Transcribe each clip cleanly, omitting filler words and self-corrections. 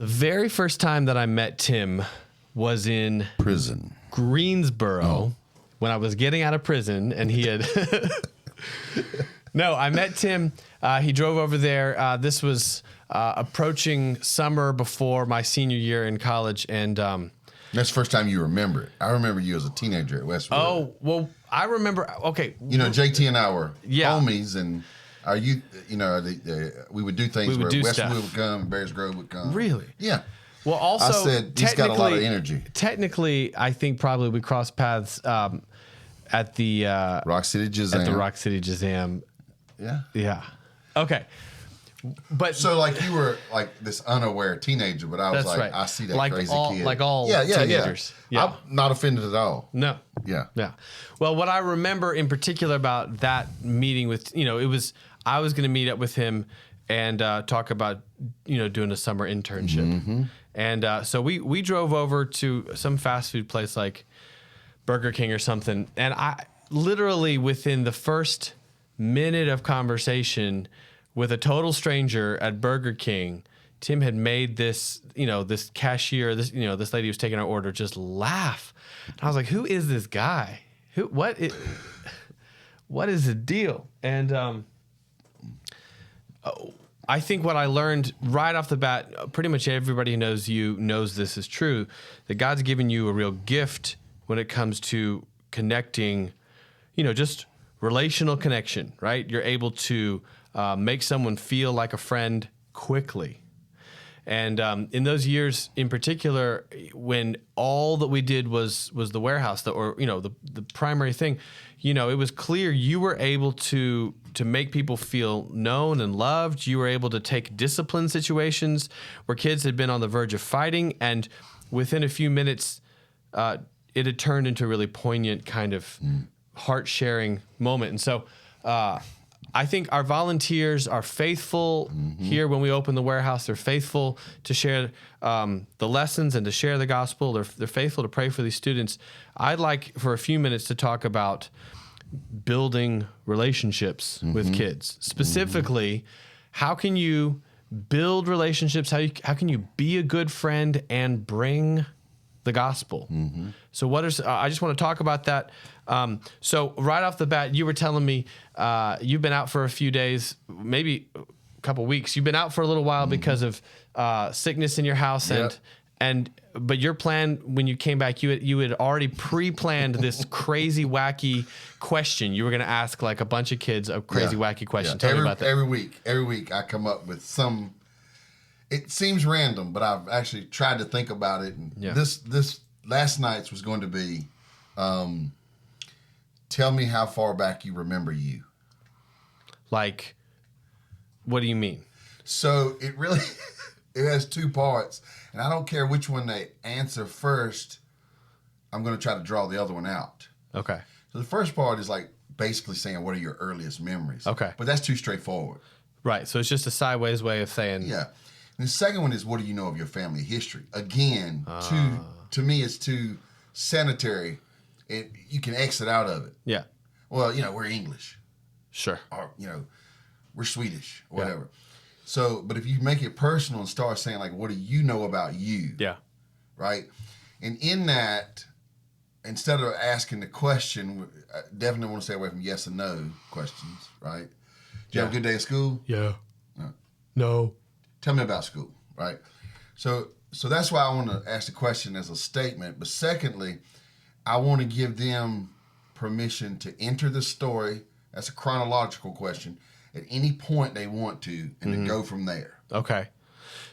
The very first time that I met Tim was in Prison. Greensboro when I was getting out of prison, and he had... No, I met Tim. He drove over there. This was approaching summer before my senior year in college, and... That's the first time you remember it. I remember you as a teenager at Westwood. Oh, well, I remember... Okay. You know, JT and I were homies, and our youth, you know, we would do things where Westwood would come and Bears Grove would come. Really? Yeah. Well, also, I said, he's got a lot of energy. Technically, I think probably we crossed paths at the... Rock City Jazam. At the Rock City Jazam. Yeah. Yeah. Okay. But so, like, you were like this unaware teenager, but I was like, right. I see that crazy kid. Like all teenagers. Yeah. I'm not offended at all. No. Yeah. Yeah. Well, what I remember in particular about that meeting with, you know, I was going to meet up with him and talk about, you know, doing a summer internship. Mm-hmm. And so we drove over to some fast food place like Burger King or something. And I literally within the first minute of conversation with a total stranger at Burger King, Tim had made this, you know, this cashier, this, you know, this lady who was taking our order just laugh. And I was like, who is this guy? What is the deal? And I think what I learned right off the bat, pretty much everybody who knows you knows this is true, that God's given you a real gift when it comes to connecting, you know, just relational connection, right? You're able to make someone feel like a friend quickly. And in those years in particular, when all that we did was the warehouse, the primary thing, you know, it was clear you were able to make people feel known and loved. You were able to take discipline situations where kids had been on the verge of fighting, and within a few minutes, it had turned into a really poignant kind of heart-sharing moment. And so I think our volunteers are faithful here when we open the warehouse. They're faithful to share the lessons and to share the gospel. They're faithful to pray for these students. I'd like for a few minutes to talk about building relationships with kids. Specifically, how can you build relationships? How can you be a good friend and bring the gospel? So I just want to talk about that. So right off the bat, you were telling me you've been out for a few days, maybe a couple weeks. You've been out for a little while because of sickness in your house, but your plan when you came back, you had already pre-planned this crazy wacky question. You were going to ask like a bunch of kids a crazy wacky question. Tell me about that. Every week I come up with some. It seems random, but I've actually tried to think about it. And this last night's was going to be, tell me how far back you remember you. Like, what do you mean? So it really, it has two parts, and I don't care which one they answer first. I'm going to try to draw the other one out. Okay. So the first part is like basically saying, what are your earliest memories? Okay. But that's too straightforward. Right. So it's just a sideways way of saying. Yeah. And the second one is, what do you know of your family history? Again, to me, it's too sanitary. You can exit out of it. Yeah. Well, you know, we're English. Sure. Or, you know, we're Swedish or whatever. So, but if you make it personal and start saying, like, what do you know about you? Yeah. Right? And in that, instead of asking the question, I definitely want to stay away from yes and no questions, right? Did you have a good day at school? Yeah. No. Tell me about school, right? So that's why I want to ask the question as a statement. But secondly, I want to give them permission to enter the story. That's a chronological question at any point they want to, and to go from there. Okay.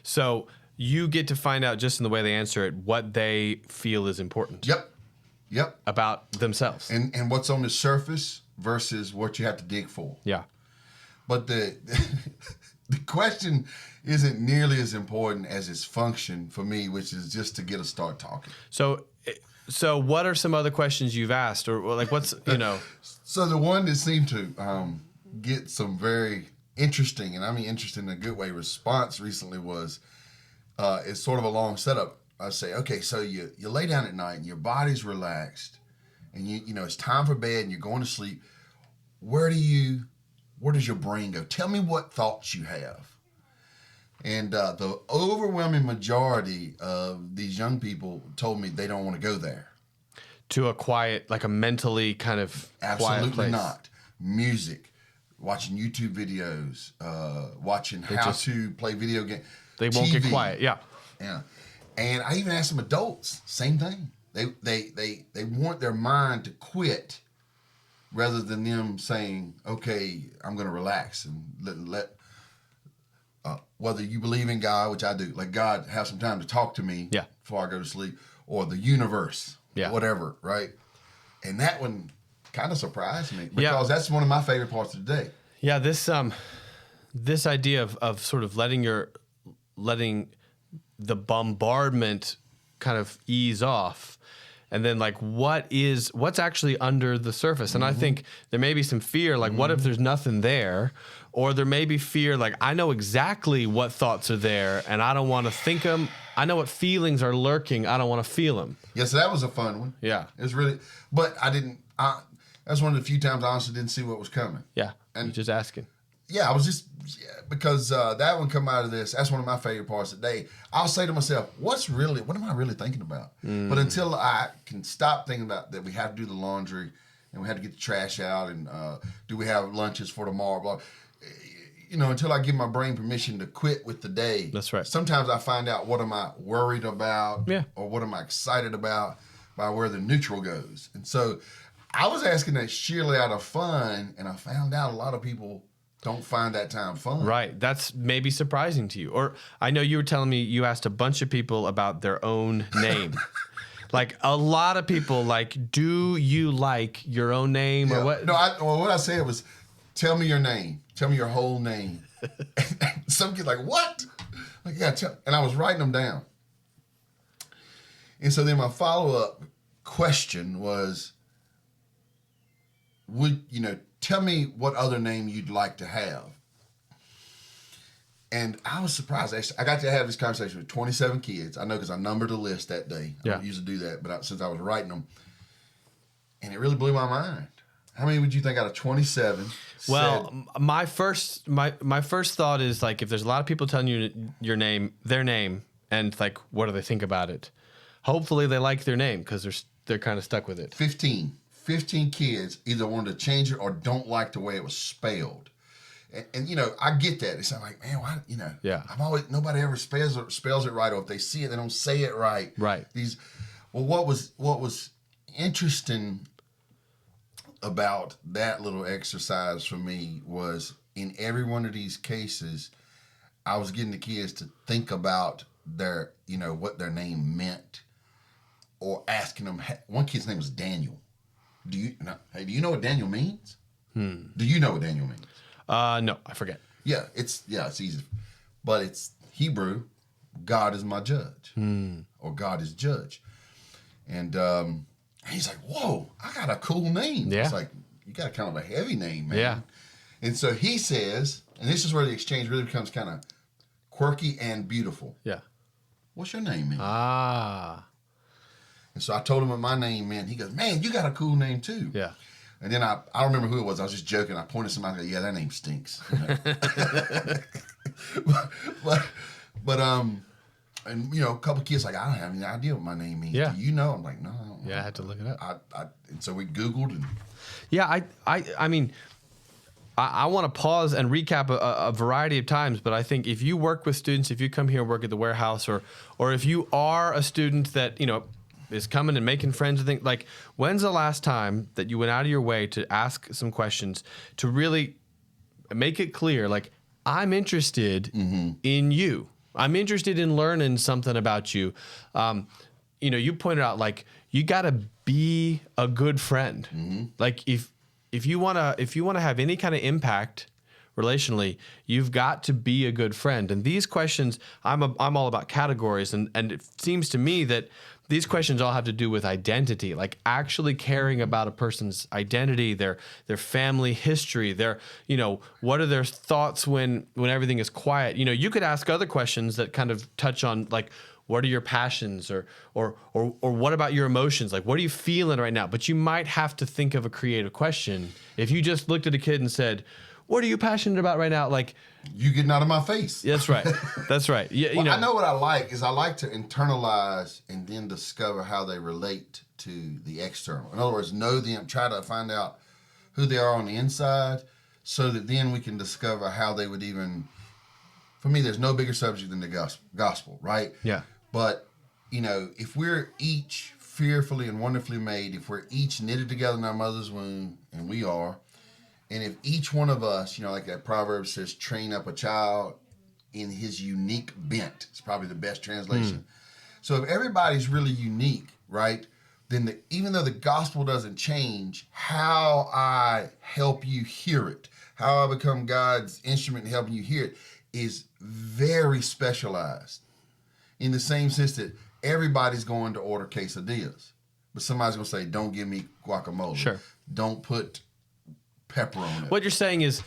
So you get to find out just in the way they answer it what they feel is important. Yep. About themselves. And what's on the surface versus what you have to dig for. Yeah. But the question isn't nearly as important as its function for me, which is just to get us start talking. So what are some other questions you've asked, or like what's, you know? So the one that seemed to get some very interesting, and I mean interesting in a good way, response recently was, it's sort of a long setup. I say, okay, so you lay down at night and your body's relaxed, and you know it's time for bed and you're going to sleep. Where does your brain go? Tell me what thoughts you have. And the overwhelming majority of these young people told me they don't want to go there. To a quiet, like a mentally kind of quiet Absolutely place. not. Music, watching YouTube videos, watching how to play video games. They won't get quiet. Yeah. Yeah. And I even asked some adults, same thing. They want their mind to quit rather than them saying, okay, I'm going to relax and let whether you believe in God, which I do, let God have some time to talk to me before I go to sleep, or the universe, whatever, right? And that one kind of surprised me because that's one of my favorite parts of the day. Yeah, this idea of sort of letting the bombardment kind of ease off, and then like what's actually under the surface. And I think there may be some fear, like what if there's nothing there? Or there may be fear, like I know exactly what thoughts are there and I don't want to think them. I know what feelings are lurking. I don't want to feel them. Yes, that was a fun one. Yeah. It was really, but that's one of the few times I honestly didn't see what was coming. Yeah, and you're just asking. Yeah, I was just, because that one come out of this, that's one of my favorite parts of the day. I'll say to myself, what am I really thinking about? But until I can stop thinking about that we have to do the laundry and we have to get the trash out and do we have lunches for tomorrow, blah, until I give my brain permission to quit with the day. That's right. Sometimes I find out what am I worried about or what am I excited about by where the neutral goes. And so I was asking that sheerly out of fun, and I found out a lot of people don't find that time fun. Right. That's maybe surprising to you. Or I know you were telling me you asked a bunch of people about their own name. Like a lot of people, like, do you like your own name or what? No, what I said was, tell me your name. Tell me your whole name. Some kid's like, what? Like, yeah, and I was writing them down. And so then my follow-up question was, tell me what other name you'd like to have. And I was surprised. Actually, I got to have this conversation with 27 kids. I know because I numbered the list that day. I don't usually do that, but since I was writing them, and it really blew my mind. How many would you think out of 27? Well, my first thought is like, if there's a lot of people telling you their name, and like, what do they think about it? Hopefully they like their name because they're kind of stuck with it. 15 kids either wanted to change it or don't like the way it was spelled. And I get that. It's like, man, why, nobody ever spells it right, or if they see it, they don't say it right. Right. What was interesting about that little exercise for me was in every one of these cases, I was getting the kids to think about their, what their name meant, or asking them. One kid's name was Daniel. Do you know what Daniel means? Do you know what Daniel means? No, I forget. Yeah, it's easy, but it's Hebrew. God is my judge, or God is judge, and he's like, "Whoa, I got a cool name." Yeah. It's like, you got kind of a heavy name, man. Yeah. And so he says, and this is where the exchange really becomes kind of quirky and beautiful. Yeah. What's your name mean? Ah. And so I told him what my name meant. He goes, "Man, you got a cool name too." Yeah. And then I don't remember who it was. I was just joking. I pointed at somebody and go, "Yeah, that name stinks." but and a couple kids like, "I don't have any idea what my name means." Yeah. Do you know? I'm like, "No, I don't know." Yeah, I had to look it up. And so we Googled and. Yeah, I mean, I want to pause and recap a variety of times, but I think if you work with students, if you come here and work at the warehouse, or if you are a student that is coming and making friends and things, like, when's the last time that you went out of your way to ask some questions to really make it clear, like, I'm interested in you. I'm interested in learning something about you. You pointed out, like, you got to be a good friend. Like, if you want to have any kind of impact relationally, you've got to be a good friend. And these questions, I'm all about categories, and it seems to me that these questions all have to do with identity, like actually caring about a person's identity, their family history, their, what are their thoughts when everything is quiet. You could ask other questions that kind of touch on, like, what are your passions, or what about your emotions? Like, what are you feeling right now? But you might have to think of a creative question. If you just looked at a kid and said, what are you passionate about right now? Like, You getting out of my face. that's right. That's right. Yeah, Well, I know what I like is I like to internalize and then discover how they relate to the external. In other words, know them, try to find out who they are on the inside so that then we can discover how they would even, for me, there's no bigger subject than the gospel, right? Yeah. But, if we're each fearfully and wonderfully made, if we're each knitted together in our mother's womb, and we are, and if each one of us, like that proverb says, train up a child in his unique bent, it's probably the best translation. So if everybody's really unique, right, then even though the gospel doesn't change, how I help you hear it, how I become God's instrument in helping you hear it is very specialized in the same sense that everybody's going to order quesadillas, but somebody's going to say, don't give me guacamole. Sure. Don't put pepper on it. What you're saying is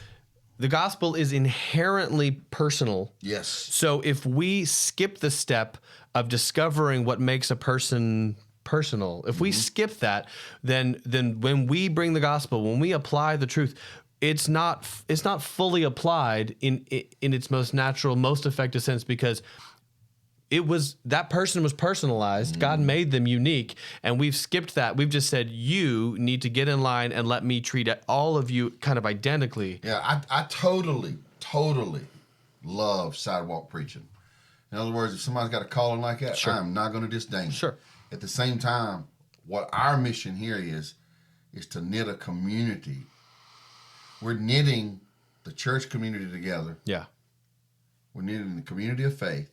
the gospel is inherently personal. Yes. So if we skip the step of discovering what makes a person personal, if we skip that, then when we bring the gospel, when we apply the truth, it's not fully applied in its most natural, most effective sense, because that person was personalized. God made them unique, and we've skipped that. We've just said, you need to get in line and let me treat all of you kind of identically. Yeah, I totally love sidewalk preaching. In other words, if somebody's got a calling like that, Sure. I'm not going to disdain it. Sure. At the same time, what our mission here is to knit a community. We're knitting the church community together. Yeah. We're knitting the community of faith.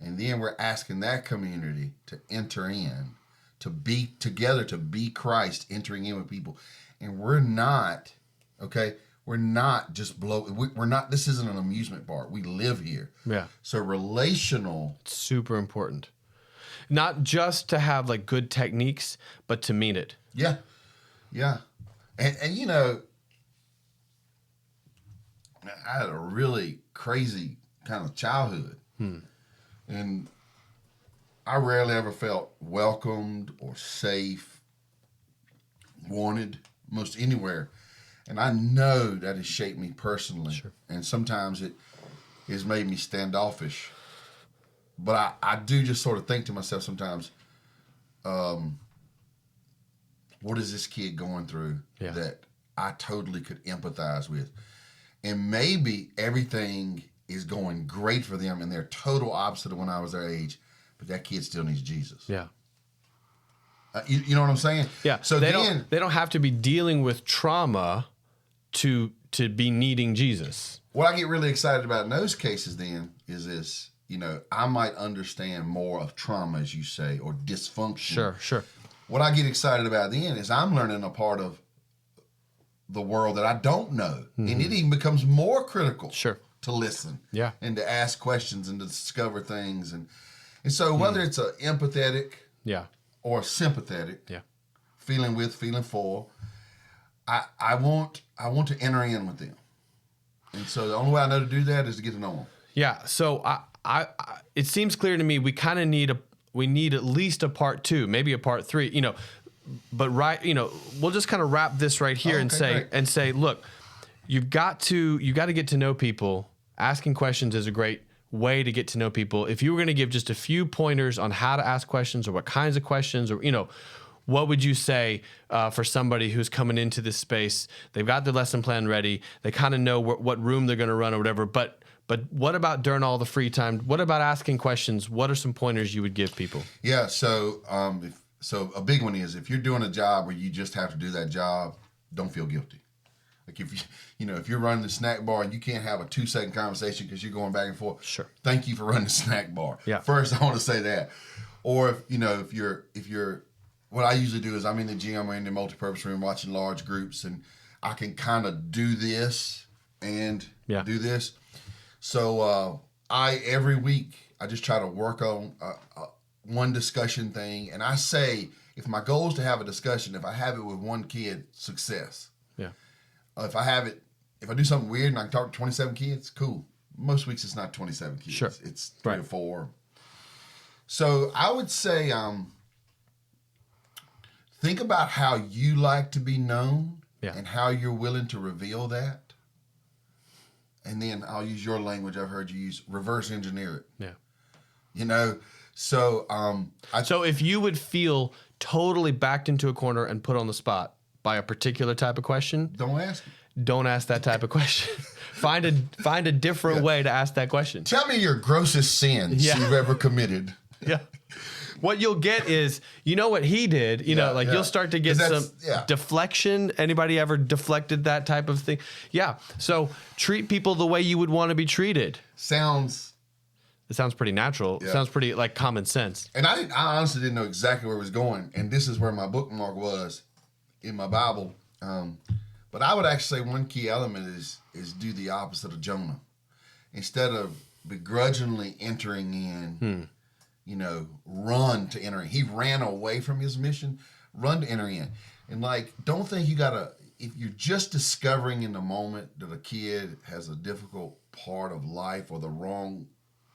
And then we're asking that community to enter in, to be together, to be Christ entering in with people. And we're not just we're not, this isn't an amusement park. We live here. Yeah. So relational. It's super important. Not just to have like good techniques, but to mean it. Yeah. Yeah. And I had a really crazy kind of childhood. And I rarely ever felt welcomed or safe, wanted, most anywhere. And I know that has shaped me personally. Sure. And sometimes it has made me standoffish. But I do just sort of think to myself sometimes, what is this kid going through that I totally could empathize with? And maybe everything is going great for them and they're total opposite of when I was their age, but that kid still needs Jesus. Yeah. You know what I'm saying? Yeah. So they don't have to be dealing with trauma to be needing Jesus. What I get really excited about in those cases then is this, I might understand more of trauma, as you say, or dysfunction. Sure. What I get excited about then is I'm learning a part of the world that I don't know. And it even becomes more critical. Sure. To listen, and to ask questions and to discover things, and so whether it's a empathetic, or sympathetic, feeling with, feeling for, I want to enter in with them, and so the only way I know to do that is to get to know them. Yeah. So I it seems clear to me we kind of need at least a part 2, maybe a part 3, but we'll just kind of wrap this right here and say, look. You've got to get to know people. Asking questions is a great way to get to know people. If you were going to give just a few pointers on how to ask questions or what kinds of questions, or what would you say for somebody who's coming into this space? They've got their lesson plan ready. They kind of know what room they're going to run or whatever. But what about during all the free time? What about asking questions? What are some pointers you would give people? Yeah. So so a big one is if you're doing a job where you just have to do that job, don't feel guilty. Like if if you're running the snack bar and you can't have a 2-second conversation because you're going back and forth. Sure. Thank you for running the snack bar. Yeah. If I want to say that, or if you're, what I usually do is I'm in the gym or in the multipurpose room watching large groups, and I can kind of do this and do this. So every week I just try to work on one discussion thing, and I say if my goal is to have a discussion, if I have it with one kid, success. Yeah. If I do something weird and I can talk to 27 kids, cool. Most weeks it's not 27 kids. Sure. It's 3 or 4. So I would say think about how you like to be known and how you're willing to reveal that. and then I'll use your language I've heard you use, reverse engineer it. Yeah. You know, so So if you would feel totally backed into a corner and put on the spot by a particular type of question, don't ask it. don't ask that type of question. Find a different way to ask that question. Tell me your grossest sins you've ever committed. Yeah. What you'll get is, you know what he did, you'll start to get some deflection. Anybody ever deflected that type of thing? Yeah. So treat people the way you would want to be treated. It sounds pretty natural. Yeah. It sounds pretty like common sense. And I honestly didn't know exactly where it was going. And this is where my bookmark was in my Bible. But I would actually say one key element is do the opposite of Jonah. Instead of begrudgingly entering in, run to enter in. He ran away from his mission, run to enter in. And don't think if you're just discovering in the moment that a kid has a difficult part of life or the wrong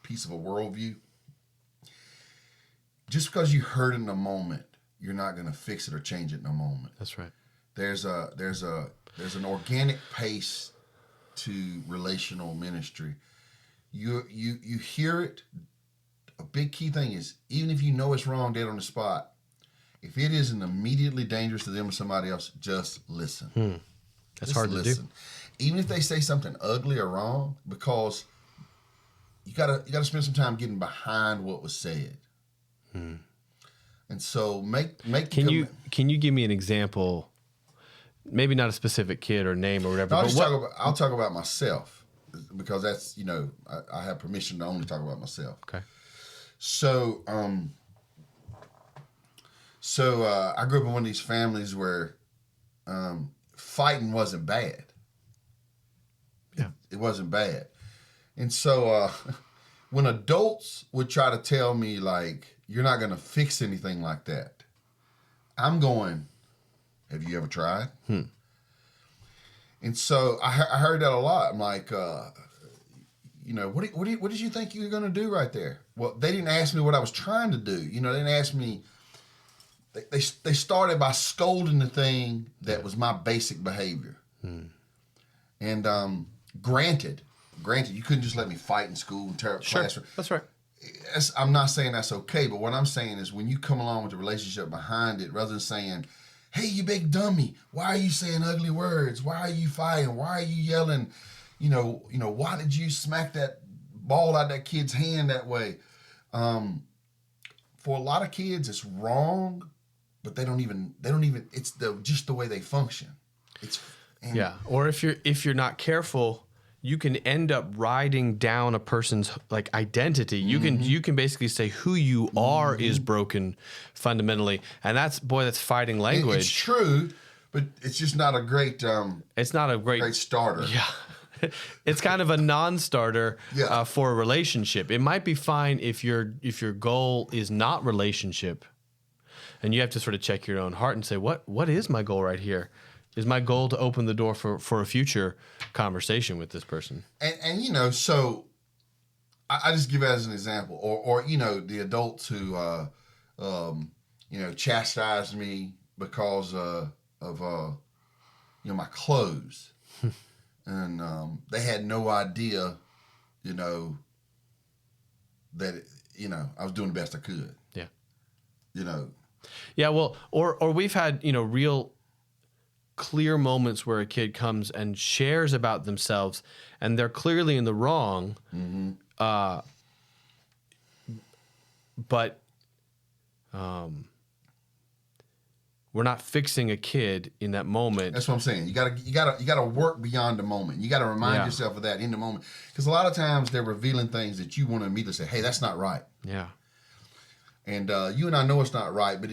piece of a worldview, just because you heard in the moment, you're not going to fix it or change it in a moment. That's right. There's an organic pace to relational ministry. You hear it. A big key thing is, even if you know it's wrong dead on the spot, if it isn't immediately dangerous to them or somebody else, just listen. That's hard to do. Even if they say something ugly or wrong, because you gotta spend some time getting behind what was said. And so Can you give me an example? Maybe not a specific kid or name or whatever. No, I'll talk about myself, because that's I have permission to only talk about myself. Okay. So I grew up in one of these families where fighting wasn't bad. Yeah, it wasn't bad. And so when adults would try to tell me you're not going to fix anything like that, I'm going, have you ever tried? And so I heard that a lot. I'm like, what did you think you were going to do right there? Well, they didn't ask me what I was trying to do. They didn't ask me. They started by scolding the thing that was my basic behavior. And granted, you couldn't just let me fight in school and tear up classroom. That's right. I'm not saying that's okay, but what I'm saying is when you come along with the relationship behind it, rather than saying, hey, you big dummy, why are you saying ugly words? Why are you fighting? Why are you yelling? Why did you smack that ball out that kid's hand that way? For a lot of kids, it's wrong, but they don't even, it's just the way they function. Or if you're not careful, you can end up writing down a person's identity. You can basically say who you are is broken fundamentally, and that's fighting language. It's true, but it's just not a great. It's not a great starter. Yeah, it's kind of a non-starter for a relationship. It might be fine if your goal is not relationship, and you have to sort of check your own heart and say, what is my goal right here? Is my goal to open the door for a future conversation with this person? And so I just give it as an example, or the adults who chastised me because of my clothes, and they had no idea, that I was doing the best I could. Yeah. Yeah. Well, or we've had real clear moments where a kid comes and shares about themselves and they're clearly in the wrong, but we're not fixing a kid in that moment. That's what I'm saying. You gotta work beyond the moment. You gotta remind yourself of that in the moment, because a lot of times they're revealing things that you want to immediately say, hey, that's not right. Yeah. And you and I know it's not right, but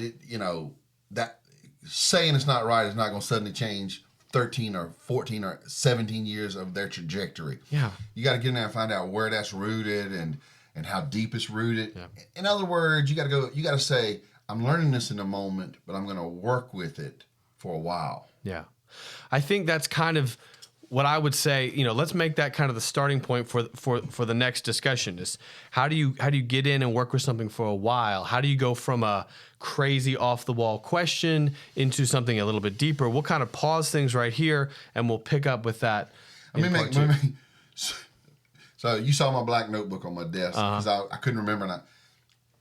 that saying it's not right is not going to suddenly change 13 or 14 or 17 years of their trajectory. Yeah. You got to get in there and find out where that's rooted and how deep it's rooted. Yeah. In other words, you got to say, I'm learning this in the moment, but I'm going to work with it for a while. Yeah. I think that's kind of what I would say, let's make that kind of the starting point for the next discussion is how do you get in and work with something for a while? How do you go from a crazy off the wall question into something a little bit deeper? We'll kind of pause things right here and we'll pick up with that. So you saw my black notebook on my desk because I couldn't remember. And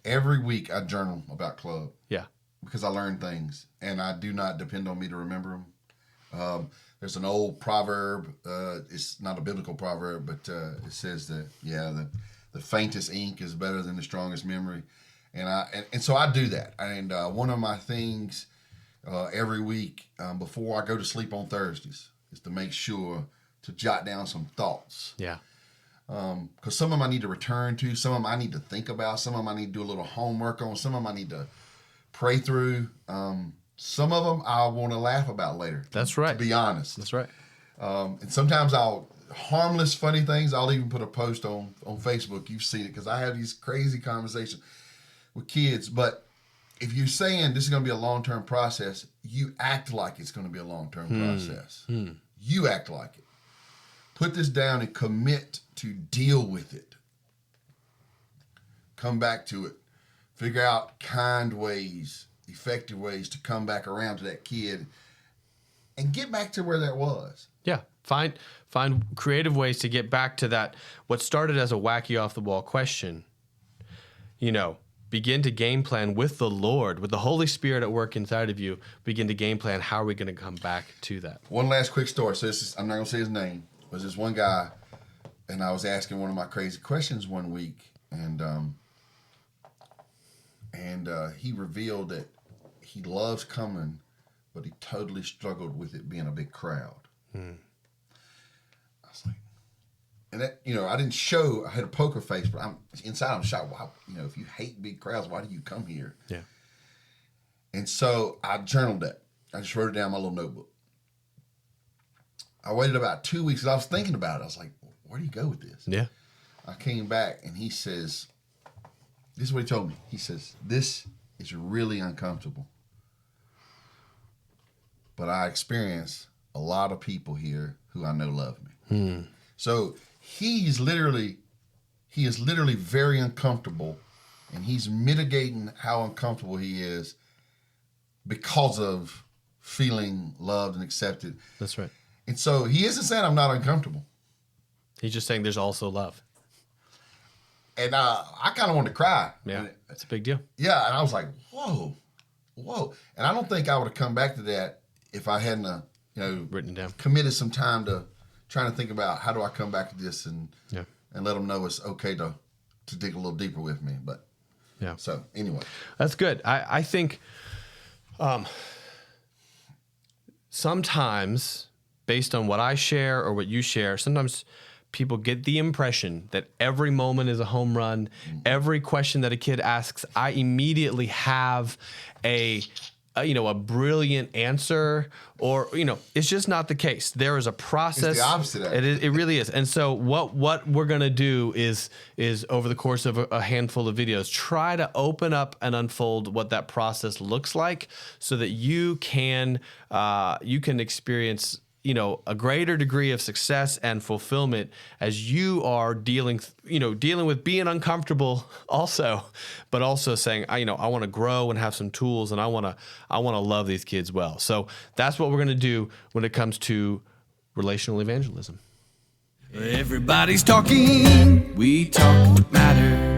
every week I journal about club. Yeah. Because I learn things, and I do not depend on me to remember them. There's an old proverb. It's not a biblical proverb, but it says that the faintest ink is better than the strongest memory, and so I do that. And one of my things every week before I go to sleep on Thursdays is to make sure to jot down some thoughts. Yeah. Because some of them I need to return to, some of them I need to think about, some of them I need to do a little homework on, some of them I need to pray through. Some of them I want to laugh about later. That's right. To be honest. That's right. And sometimes harmless, funny things, I'll even put a post on Facebook. You've seen it because I have these crazy conversations with kids. But if you're saying this is going to be a long-term process, you act like it's going to be a long-term process. You act like it. Put this down and commit to deal with it. Come back to it. Figure out kind ways, effective ways to come back around to that kid and get back to where that was. Yeah. Find creative ways to get back to that, what started as a wacky off the wall question. Begin to game plan with the Lord, with the Holy Spirit at work inside of you. Begin to game plan, how are we going to come back to that? One last quick story. So I'm not going to say his name. It was this one guy, and I was asking one of my crazy questions one week, and he revealed that he loves coming, but he totally struggled with it being a big crowd. I was like, and that, I didn't show, I had a poker face, but inside I'm shocked. Wow, if you hate big crowds, why do you come here? Yeah. And so I journaled that. I just wrote it down in my little notebook. I waited about 2 weeks, and I was thinking about it. I was like, where do you go with this? Yeah. I came back, and he says, this is what he told me. He says, this is really uncomfortable, but I experience a lot of people here who I know love me. So he is literally very uncomfortable, and he's mitigating how uncomfortable he is because of feeling loved and accepted. That's right. And so he isn't saying I'm not uncomfortable. He's just saying there's also love. And I kind of wanted to cry. Yeah, that's a big deal. Yeah, and I was like, whoa. And I don't think I would have come back to that if I hadn't, written down, committed some time to trying to think about how do I come back to this and let them know it's okay to dig a little deeper with me. But yeah. So anyway, that's good. I think sometimes, based on what I share or what you share, sometimes people get the impression that every moment is a home run. Every question that a kid asks, I immediately have a brilliant answer, or it's just not the case. There is a process. It's the opposite. It really is. And so what we're gonna do is over the course of a handful of videos, try to open up and unfold what that process looks like, so that you can experience a greater degree of success and fulfillment as you are dealing with being uncomfortable also, but also saying, I want to grow and have some tools, and I want to love these kids well. So that's what we're going to do when it comes to relational evangelism. Everybody's talking, we talk what matters.